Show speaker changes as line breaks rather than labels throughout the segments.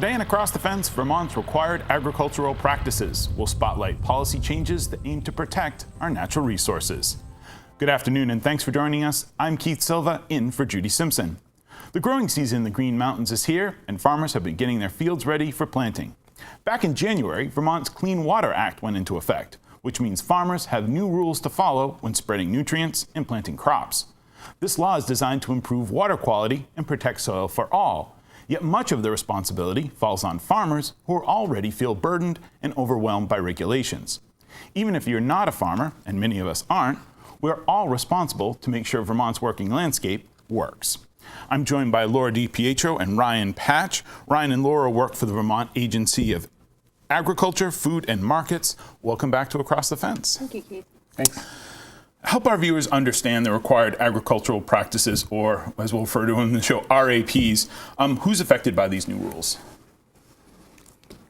Today and Across the Fence, Vermont's required agricultural practices will spotlight policy changes that aim to protect our natural resources. Good afternoon and thanks for joining us. I'm Keith Silva, in for Judy Simpson. The growing season in the Green Mountains is here, and farmers have been getting their fields ready for planting. Back in January, Vermont's Clean Water Act went into effect, which means farmers have new rules to follow when spreading nutrients and planting crops. This law is designed to improve water quality and protect soil for all. Yet much of the responsibility falls on farmers who already feel burdened and overwhelmed by regulations. Even if you're not a farmer, and many of us aren't, we're all responsible to make sure Vermont's working landscape works. I'm joined by Laura DiPietro and Ryan Patch. Ryan and Laura work for the Vermont Agency of Agriculture, Food and Markets. Welcome back to Across the Fence.
Thank you, Keith.
Thanks.
Help our viewers understand the required agricultural practices, or as we'll refer to them in the show, RAPs. Who's affected by these new rules?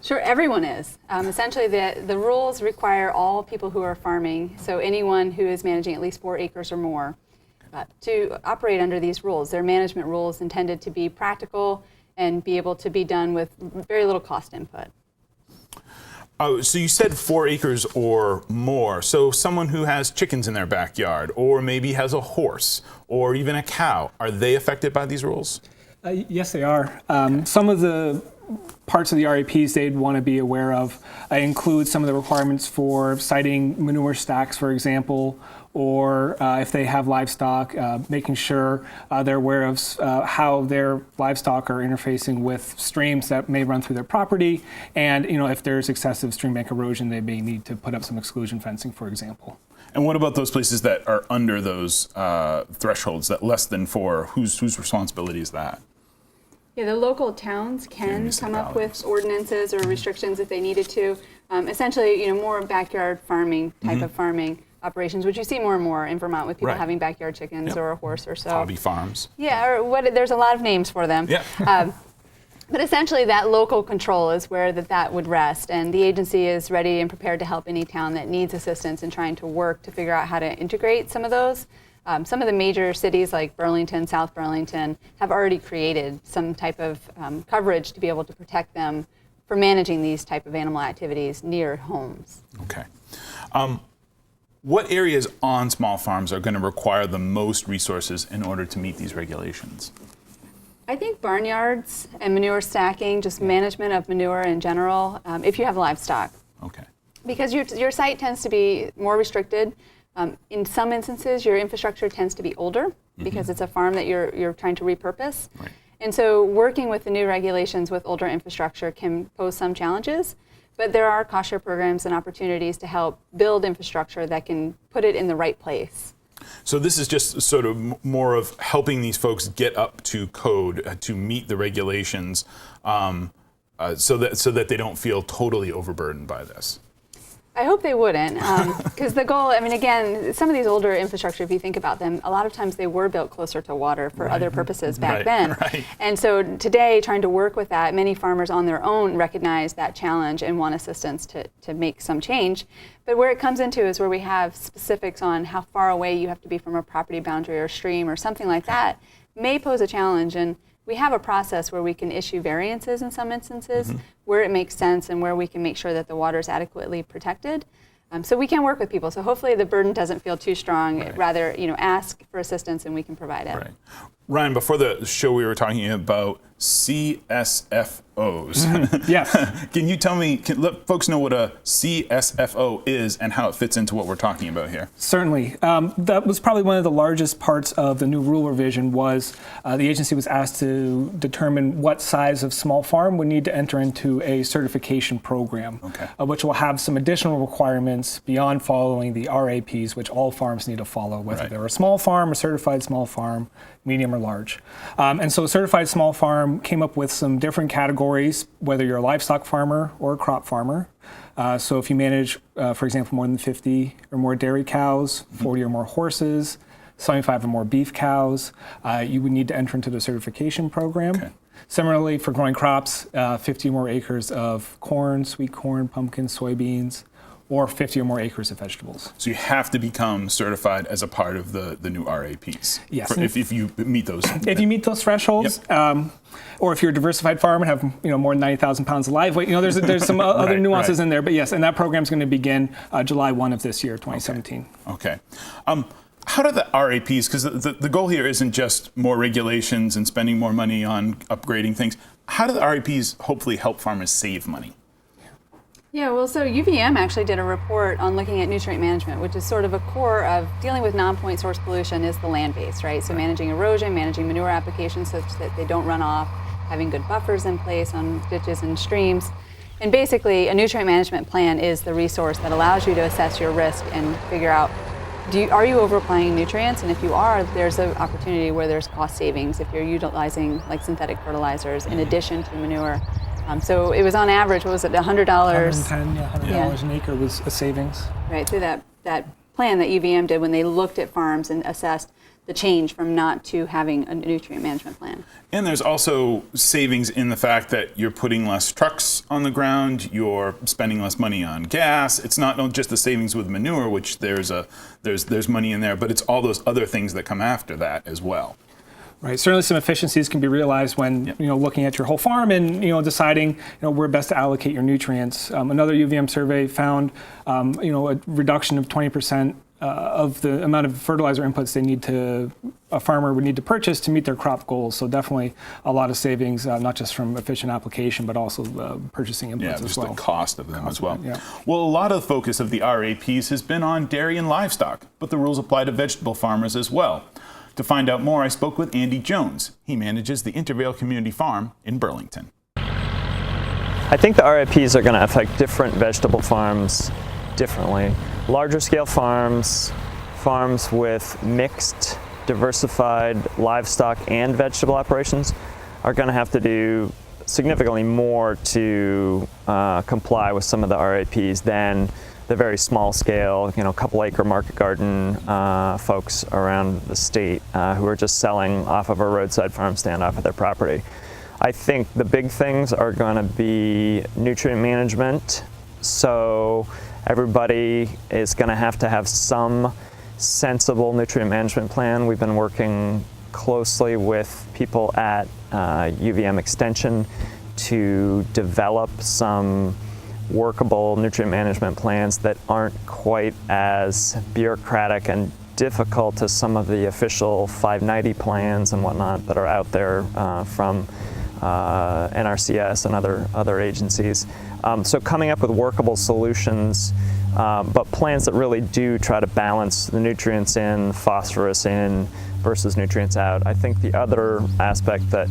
Sure, everyone is. Essentially, the rules require all people who are farming, so anyone who is managing at least 4 acres or more, to operate under these rules. They're management rules intended to be practical and be able to be done with very little cost input.
So you said 4 acres or more. So someone who has chickens in their backyard, or maybe has a horse, or even a cow, are they affected by these rules?
Yes, they are. Some of the parts of the RAPs they'd want to be aware of include some of the requirements for siting manure stacks, for example, or if they have livestock, making sure they're aware of how their livestock are interfacing with streams that may run through their property, and if there's excessive stream bank erosion, they may need to put up some exclusion fencing, for example.
And what about those places that are under those thresholds, that less than 4? Whose responsibility is that?
Yeah, the local towns can come up with ordinances or restrictions if they needed to. Essentially, more backyard farming type of farming operations, which you see more and more in Vermont with people having backyard chickens or a horse or so.
Hobby farms.
Yeah, or there's a lot of names for them.
Yeah.
But essentially, that local control is where that would rest, and the agency is ready and prepared to help any town that needs assistance in trying to work to figure out how to integrate some of those. Some of the major cities like Burlington, South Burlington, have already created some type of coverage to be able to protect them for managing these type of animal activities near homes.
Okay. What areas on small farms are going to require the most resources in order to meet these regulations?
I think barnyards and manure stacking, just management of manure in general, if you have livestock.
Okay.
Because your site tends to be more restricted. In some instances, your infrastructure tends to be older because it's a farm that you're trying to repurpose.
Right.
And so working with the new regulations with older infrastructure can pose some challenges, but there are cost share programs and opportunities to help build infrastructure that can put it in the right place.
So this is just sort of more of helping these folks get up to code to meet the regulations so that they don't feel totally overburdened by this.
I hope they wouldn't, because the goal, again, some of these older infrastructure, if you think about them, a lot of times they were built closer to water for other purposes back then.
Right.
And so today, trying to work with that, many farmers on their own recognize that challenge and want assistance to make some change. But where it comes into is where we have specifics on how far away you have to be from a property boundary or stream or something like that may pose a challenge. And we have a process where we can issue variances in some instances where it makes sense and where we can make sure that the water is adequately protected. So we can work with people. So hopefully the burden doesn't feel too strong.
Right.
Rather, ask for assistance and we can provide it.
Right. Ryan, before the show we were talking about CSFOs.
Yes.
Can you let folks know what a CSFO is and how it fits into what we're talking about here?
Certainly. That was probably one of the largest parts of the new rule revision was the agency was asked to determine what size of small farm would need to enter into a certification program, which will have some additional requirements beyond following the RAPs, which all farms need to follow, whether they're a small farm, a certified small farm, medium or large. And so a certified small farm came up with some different categories, whether you're a livestock farmer or a crop farmer. So if you manage, for example, more than 50 or more dairy cows, 40 or more horses, 75 or more beef cows, you would need to enter into the certification program.
Okay.
Similarly, for growing crops, 50 or more acres of corn, sweet corn, pumpkins, soybeans, or 50 or more acres of vegetables.
So you have to become certified as a part of the new RAPs.
Yes.
If you meet those.
If you meet those thresholds, or if you're a diversified farmer and have more than 90,000 pounds of live weight, there's some other nuances in there. But yes, and that program is going to begin July 1 of this year, 2017.
Okay. How do the RAPs, because the goal here isn't just more regulations and spending more money on upgrading things. How do the RAPs hopefully help farmers save money?
Yeah, well, so UVM actually did a report on looking at nutrient management, which is sort of a core of dealing with non-point source pollution is the land base, right? So managing erosion, managing manure applications such that they don't run off, having good buffers in place on ditches and streams. And basically, a nutrient management plan is the resource that allows you to assess your risk and figure out, are you over-applying nutrients? And if you are, there's an opportunity where there's cost savings if you're utilizing like synthetic fertilizers in addition to manure. So it was on average, what was it, $100?
$100 an acre was a savings.
Right, through that plan that UVM did when they looked at farms and assessed the change from not to having a nutrient management plan.
And there's also savings in the fact that you're putting less trucks on the ground, you're spending less money on gas. It's not just the savings with manure, which there's money in there, but it's all those other things that come after that as well.
Right. Certainly, some efficiencies can be realized when looking at your whole farm and deciding where best to allocate your nutrients. Another UVM survey found a reduction of 20% of the amount of fertilizer inputs a farmer would need to purchase to meet their crop goals. So definitely a lot of savings, not just from efficient application, but also purchasing inputs as well.
The cost of them as well.
Yeah.
Well, a lot of the focus of the RAPs has been on dairy and livestock, but the rules apply to vegetable farmers as well. To find out more, I spoke with Andy Jones. He manages the Intervale Community Farm in Burlington.
I think the RAPs are going to affect different vegetable farms differently. Larger scale farms, farms with mixed, diversified livestock and vegetable operations are going to have to do significantly more to comply with some of the RAPs than the very small scale, couple acre market garden folks around the state who are just selling off of a roadside farm stand off of their property. I think the big things are going to be nutrient management. So everybody is going to have some sensible nutrient management plan. We've been working closely with people at UVM Extension to develop some workable nutrient management plans that aren't quite as bureaucratic and difficult as some of the official 590 plans and whatnot that are out there from NRCS and other agencies. So coming up with workable solutions, but plans that really do try to balance the nutrients in, phosphorus in versus nutrients out. I think the other aspect that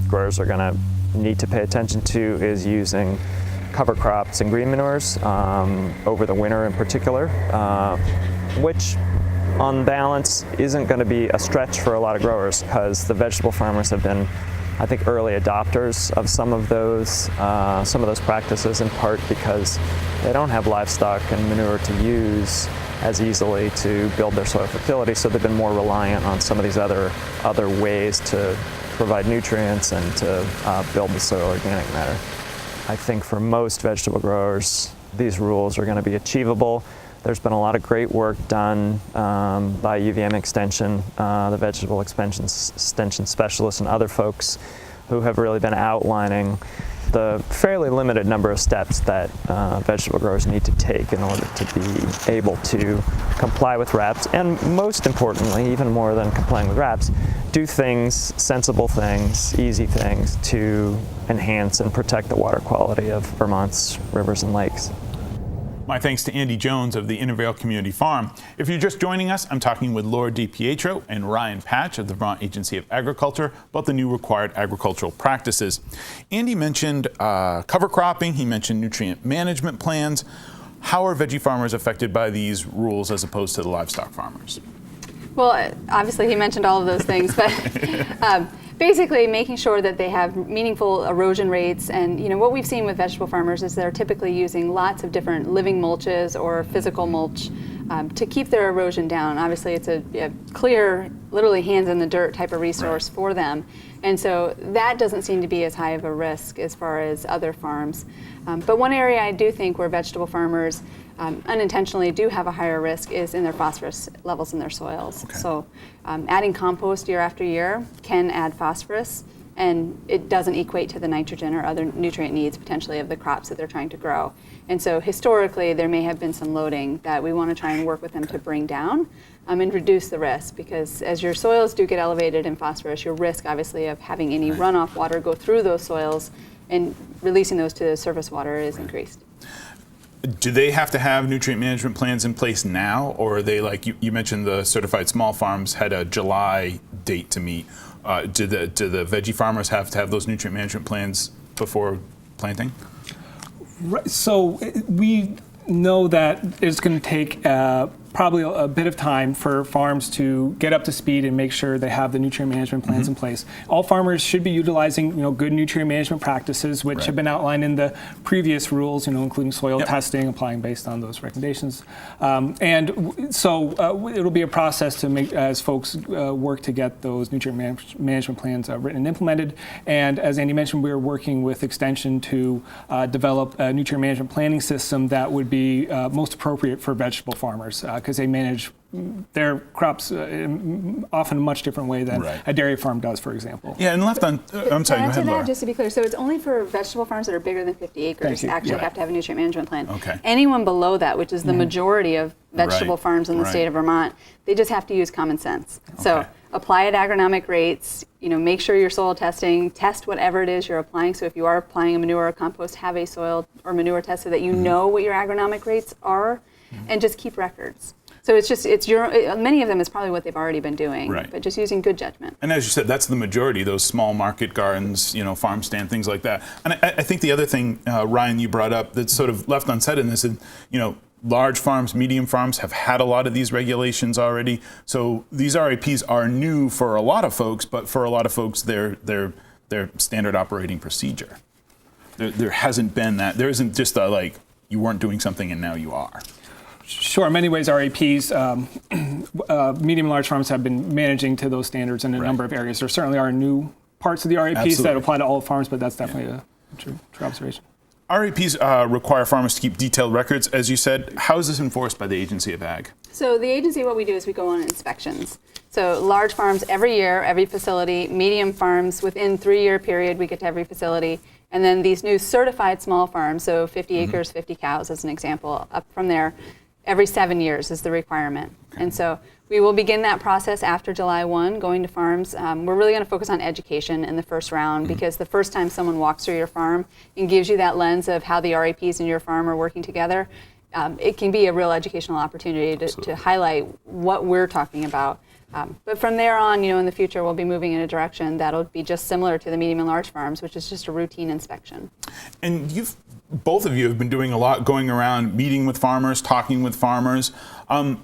growers are going to need to pay attention to is using cover crops and green manures over the winter in particular, which on balance isn't going to be a stretch for a lot of growers because the vegetable farmers have been, I think, early adopters of some of those practices, in part because they don't have livestock and manure to use as easily to build their soil fertility, so they've been more reliant on some of these other ways to provide nutrients and to build the soil organic matter. I think for most vegetable growers, these rules are going to be achievable. There's been a lot of great work done by UVM Extension, the vegetable extension specialists and other folks who have really been outlining the fairly limited number of steps that vegetable growers need to take in order to be able to comply with RAPs, and most importantly, even more than complying with RAPs, do things, sensible things, easy things to enhance and protect the water quality of Vermont's rivers and lakes.
My thanks to Andy Jones of the Intervale Community Farm. If you're just joining us, I'm talking with Laura DiPietro and Ryan Patch of the Vermont Agency of Agriculture about the new required agricultural practices. Andy mentioned cover cropping, he mentioned nutrient management plans. How are veggie farmers affected by these rules as opposed to the livestock farmers?
Well, obviously he mentioned all of those things, but basically making sure that they have meaningful erosion rates. And what we've seen with vegetable farmers is they're typically using lots of different living mulches or physical mulch to keep their erosion down. Obviously, it's a clear, literally hands in the dirt type of resource for them. And so that doesn't seem to be as high of a risk as far as other farms. But one area I do think where vegetable farmers unintentionally do have a higher risk is in their phosphorus levels in their soils.
Okay.
So adding compost year after year can add phosphorus, and it doesn't equate to the nitrogen or other nutrient needs potentially of the crops that they're trying to grow. And so historically there may have been some loading that we want to try and work with them to bring down and reduce the risk, because as your soils do get elevated in phosphorus, your risk obviously of having any runoff water go through those soils and releasing those to the surface water is increased.
Do they have to have nutrient management plans in place now, or are they, like you mentioned, the certified small farms had a July date to meet? Do the veggie farmers have to have those nutrient management plans before planting?
Right. So we know that it's going to take probably a bit of time for farms to get up to speed and make sure they have the nutrient management plans in place. All farmers should be utilizing, good nutrient management practices, which have been outlined in the previous rules, including soil testing, applying based on those recommendations. So it'll be a process to make as folks work to get those nutrient management plans written and implemented. And as Andy mentioned, we're working with Extension to develop a nutrient management planning system that would be most appropriate for vegetable farmers, because they manage their crops in often a much different way than a dairy farm does, for example.
Yeah, and left on, I'm sorry, go ahead, Laura.
Just to be clear, so it's only for vegetable farms that are bigger than 50 acres actually have to have a nutrient management plan.
Okay.
Anyone below that, which is the majority of vegetable farms in the state of Vermont, they just have to use common sense. So apply at agronomic rates, make sure you're soil testing, test whatever it is you're applying. So if you are applying a manure or compost, have a soil or manure test so that you know what your agronomic rates are, and just keep records. So many of them is probably what they've already been doing, but just using good judgment.
And as you said, that's the majority, those small market gardens, farm stand, things like that. And I think the other thing, Ryan, you brought up that's sort of left unsaid in this is, large farms, medium farms have had a lot of these regulations already. So these RAPs are new for a lot of folks, but for a lot of folks, they're standard operating procedure. There hasn't been that. There isn't just you weren't doing something and now you are.
Sure. In many ways, RAPs, medium and large farms have been managing to those standards in a number of areas. There certainly are new parts of the RAPs that apply to all farms, but that's definitely a true observation.
RAPs require farmers to keep detailed records, as you said. How is this enforced by the Agency of Ag?
So the agency, what we do is we go on inspections. So large farms every year, every facility, medium farms within 3-year period, we get to every facility. And then these new certified small farms, so 50 acres, 50 cows as an example, up from there, every 7 years is the requirement. And so we will begin that process after July 1, going to farms. We're really going to focus on education in the first round, because the first time someone walks through your farm and gives you that lens of how the RAPs in your farm are working together, it can be a real educational opportunity to highlight what we're talking about. But from there on, in the future, we'll be moving in a direction that'll be just similar to the medium and large farms, which is just a routine inspection. And
both of you have been doing a lot, going around, meeting with farmers, talking with farmers.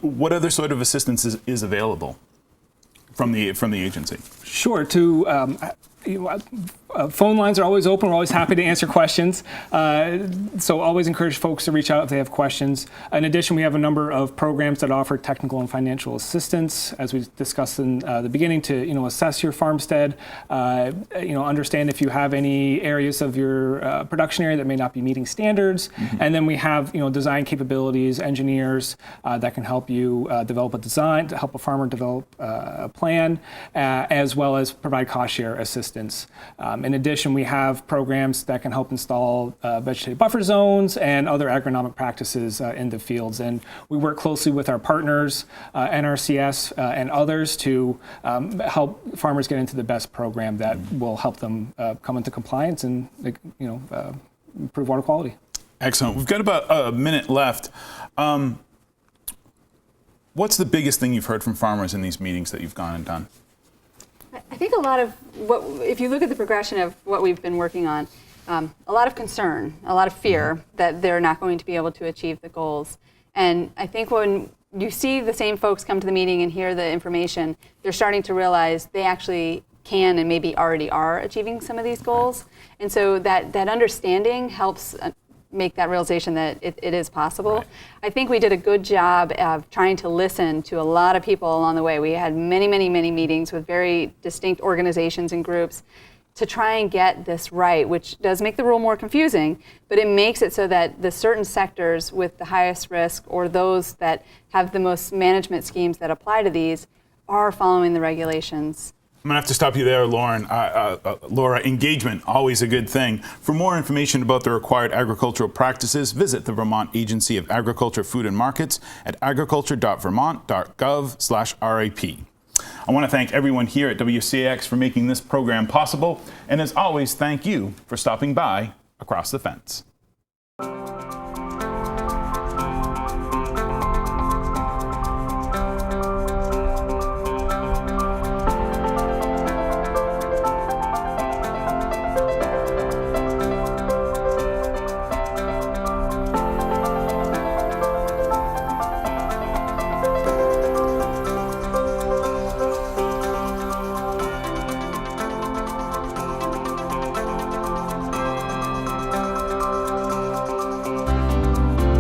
What other sort of assistance is available from the agency?
Sure. Phone lines are always open. We're always happy to answer questions. So always encourage folks to reach out if they have questions. In addition, we have a number of programs that offer technical and financial assistance, as we discussed in the beginning, to assess your farmstead, understand if you have any areas of your production area that may not be meeting standards. And then we have design capabilities, engineers that can help you develop a design, to help a farmer develop a plan, as well as provide cost share assistance. In addition, we have programs that can help install vegetative buffer zones and other agronomic practices in the fields. And we work closely with our partners, NRCS and others, to help farmers get into the best program that will help them come into compliance and improve water quality.
Excellent. We've got about a minute left. What's the biggest thing you've heard from farmers in these meetings that you've gone and done?
I think a lot of if you look at the progression of what we've been working on, a lot of concern, a lot of fear that they're not going to be able to achieve the goals. And I think when you see the same folks come to the meeting and hear the information, they're starting to realize they actually can and maybe already are achieving some of these goals. And so that understanding helps make that realization that it is possible.
Right.
I think we did a good job of trying to listen to a lot of people along the way. We had many meetings with very distinct organizations and groups to try and get this right, which does make the rule more confusing, but it makes it so that the certain sectors with the highest risk or those that have the most management schemes that apply to these are following the regulations.
I'm going to have to stop you there, Lauren. Laura, engagement, always a good thing. For more information about the required agricultural practices, visit the Vermont Agency of Agriculture, Food and Markets at agriculture.vermont.gov/RAP. I want to thank everyone here at WCAX for making this program possible. And as always, thank you for stopping by Across the Fence.